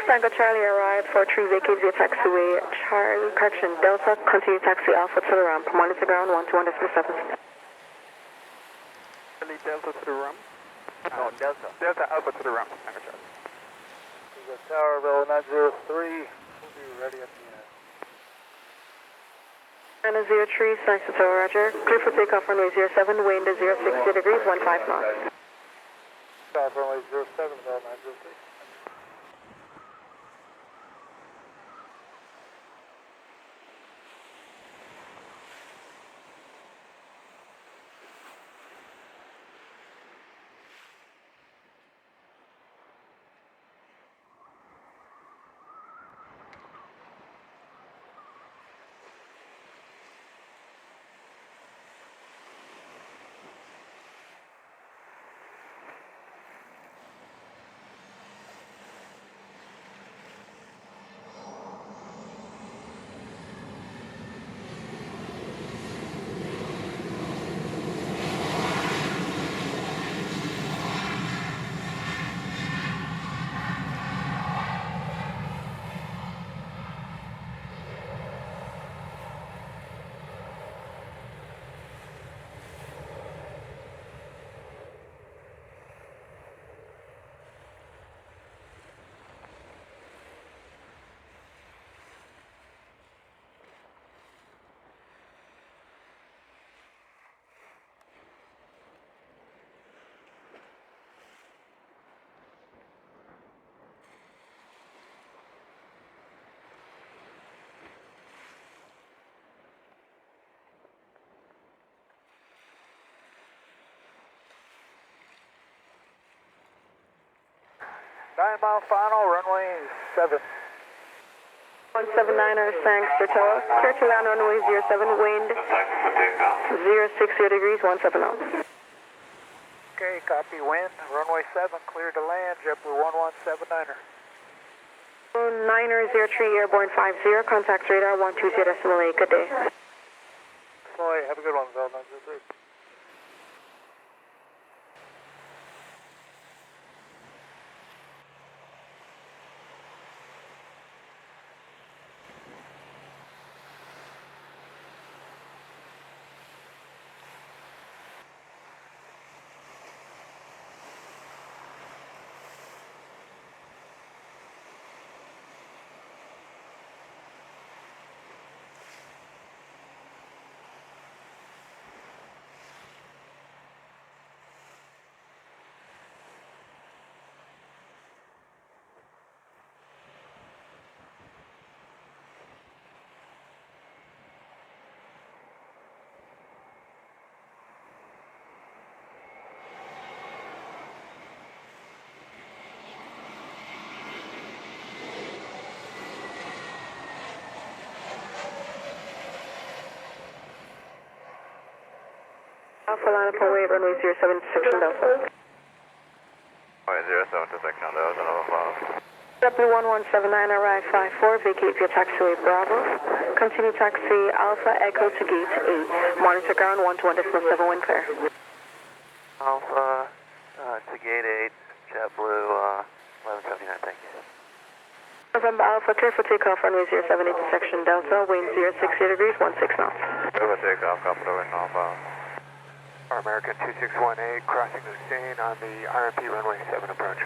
Tango Charlie arrived for 3 vacate via taxiway. Charlie, correction, Delta, continue taxi Alpha to the ramp. Monitor ground 121.7. Charlie Delta to the ramp. No, Delta. Delta Alpha to the ramp. Tango Charlie. This is Towerville 903. We'll be ready at the end. 903, thanks to Tower, Roger. Clear for takeoff runway 07, wind is 060 degrees, 15 knots. South runway 07, about 903. Mile final, runway 7. 179er, thanks to Tower. Clear to land runway 07, wind 060 degrees, 17 knots. Okay, copy wind, runway 7, clear to land, JetBlue 1179er. 903, airborne 50, contact radar 120.8, good day. Floyd, have a good one, Bell 903. Alpha line up away, runway 07 to section Delta. Runway 07 to section Delta, Nova 5. JetBlue 1179, arrive 54, vacate via taxiway Bravo. Continue taxi Alpha Echo to gate 8. Monitor ground 121.7, wind clear. Alpha to gate 8, JetBlue 1179, thank you. November Alpha, clear for takeoff, runway 078 to section Delta, wind 060 degrees, 16 knots. Clear for takeoff, copy over Nova 5. American 2618, crossing the Seine on the RMP runway 7 approach.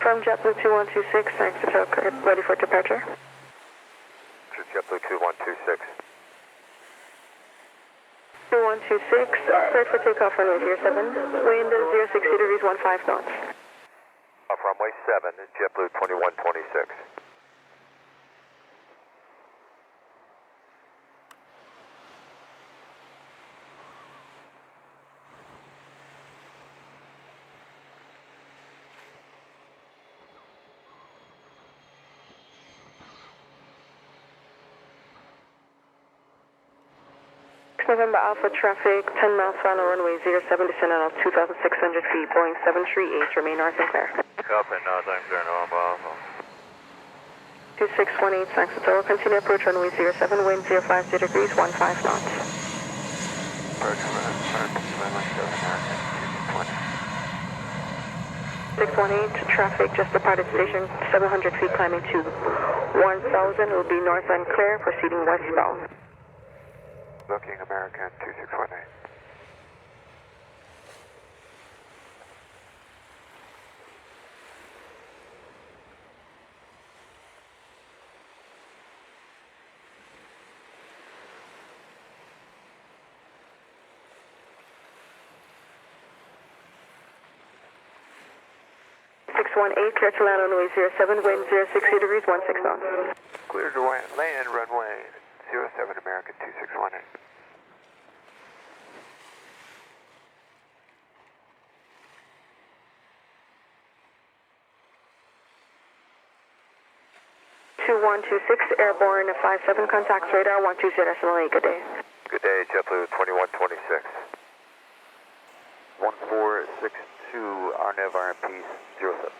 From JetBlue 2126, thanks to Tower, ready for departure. JetBlue 2126. 2126, clear for takeoff, runway 07, wind 060 degrees, 15 knots. Off runway 7, JetBlue 2126. November Alpha traffic, 10 miles final runway 07, descending on 2,600 feet, Boeing 738, remain north and clear. Copy, no, thanks, clear, Nova Alpha. 2618, thanks to Tower, continue approach runway 07, wind 050 degrees, 15 knots. Approach runway 7, American 20. 618, traffic just departed station, 700 feet climbing to 1000, will be north and clear, proceeding westbound. Looking American 2618. Clear to land on runway 07, wind 060 degrees, 16 knots. Clear to land, runway 07, American 2618. Airborne 57, contacts radar 120.8, good day. Good day, JetBlue 2126. 1462, RNAV RMP 07.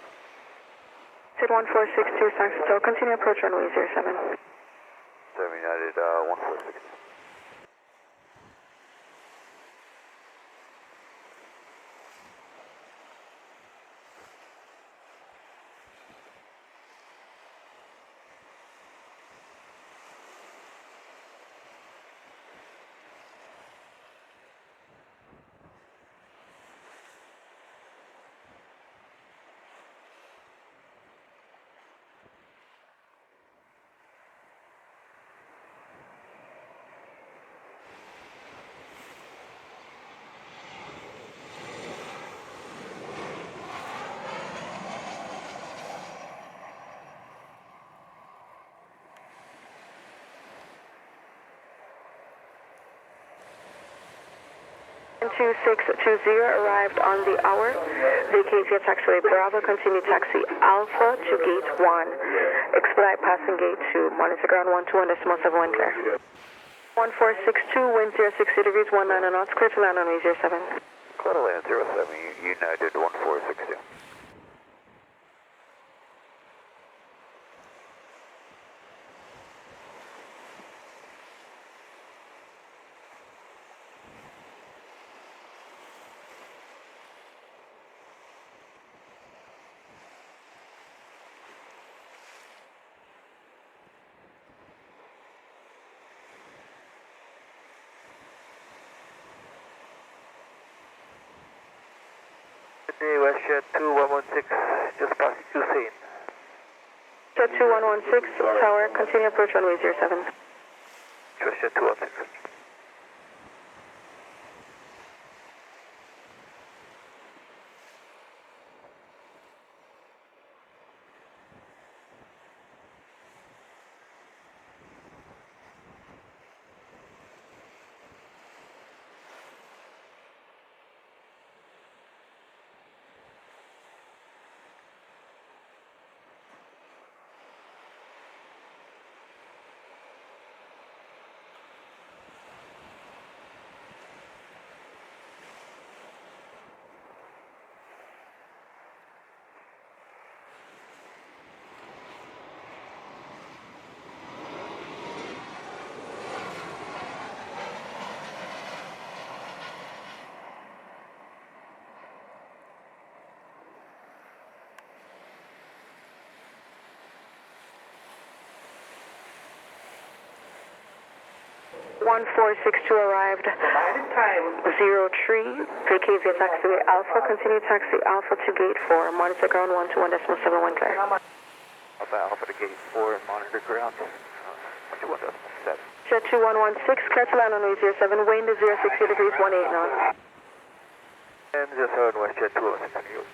Sid 1462, Thanks Hotel, continue approach runway 07. 7 United 1462. Arrived on the hour. Vacate via taxiway Bravo. Continue taxi Alpha to gate 1. Expedite passing gate 2. Monitor ground 12.71 clear. 1462, wind 060 degrees, 19 knots. Clear to land on runway 07. Clear to land 07, United 1462. WestJet 2116, just passing Hussein. Jet 2116, tower, continue approach runway 07. WestJet 216. One 462 arrived. 03. Vacate via taxiway Alpha. Continue taxi Alpha to gate 4. Monitor ground 121.71 clear. Alpha to gate 4 and monitor ground 121.7. Jet 2116, clear to land on runway 07. Wind is 060 degrees, 18 knots. And just heard WestJet 216.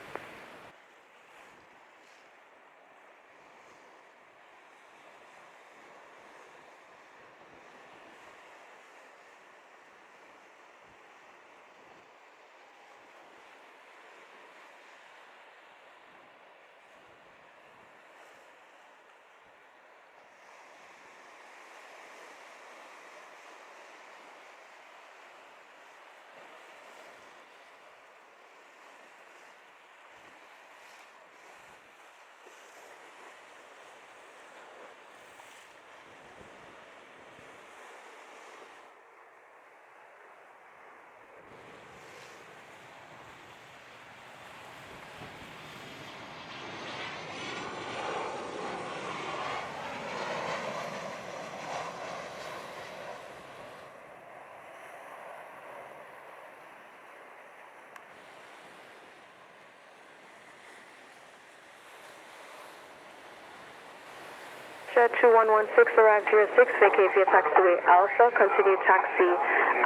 2116 arrived 06, vacate via taxiway Alpha, continue taxi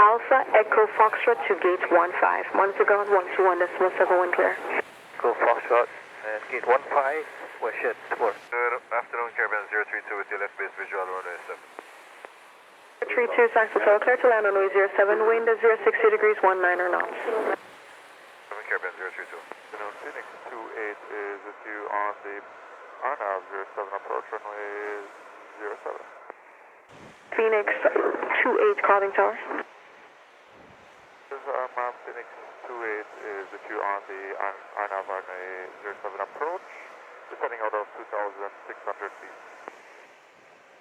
Alpha Echo Foxtrot to gate 15. Monitor ground 12.7 wind clear. Go Foxtrot and gate 15, wish it 4. Good afternoon, Caribbean 032 with your left base visual runway 7. 32 Saxo Tower, clear to land on runway 07, wind is 060 degrees 19 or knots. Caribbean 032. Afternoon, Phoenix 28 is with you on the RNAV 07 approach runway 07. Phoenix 28 calling tower. This is Phoenix 28 is with you on the RNAV runway 07 approach, descending out of 2,600 feet.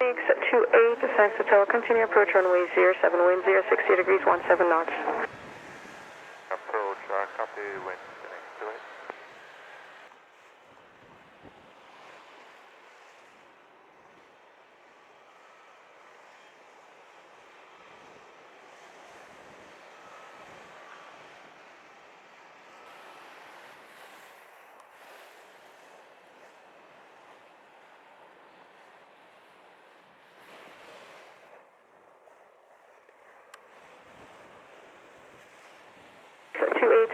Phoenix 28 Saxo Tower, continue approach runway 07, wind 060 degrees 17 knots. Approach, copy, wind, Phoenix 28.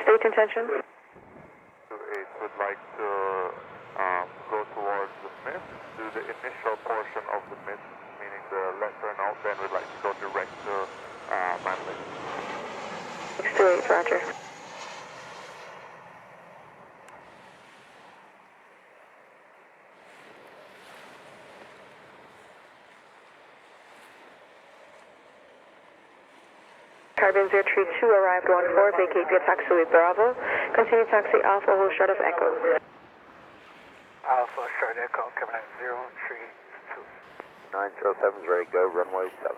State intention. 28 would like to go towards the mist, do the initial portion of the mist, meaning the left turn out, then we'd like to go direct to Manly. 628, roger. Caribbean 032 arrived 14, vacate via taxiway Bravo. Continue taxi Alpha, hold short of Echo. Alpha, short Echo, coming in 032. 907's ready to go, runway 7.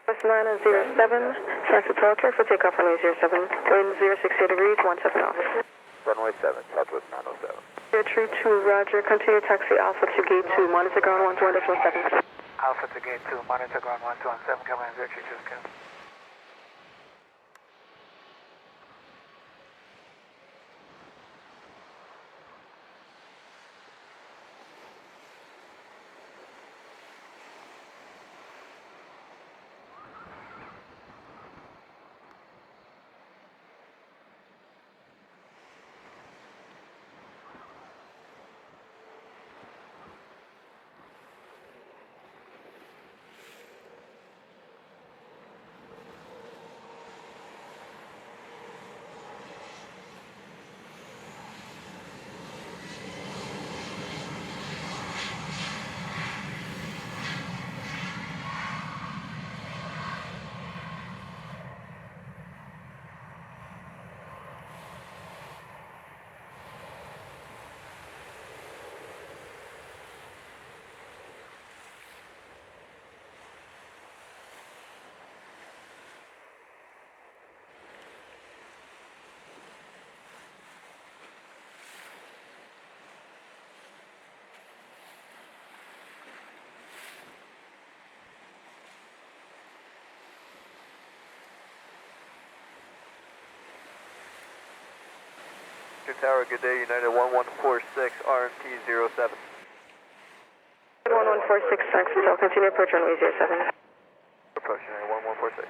Bus 9 and 07, Saxo Tower, clear for takeoff runway 07, wind 060 degrees 17 knots. Runway 7, Southwest 907. 032, roger, continue taxi Alpha to gate 2, monitor ground 12.7. Alpha to gate 2, monitor ground 1217, coming in 032, scan. Tower, good day, United 1146, RMT 07. 1146, Saxo Tower, continue approach runway 07. Approach United 1146.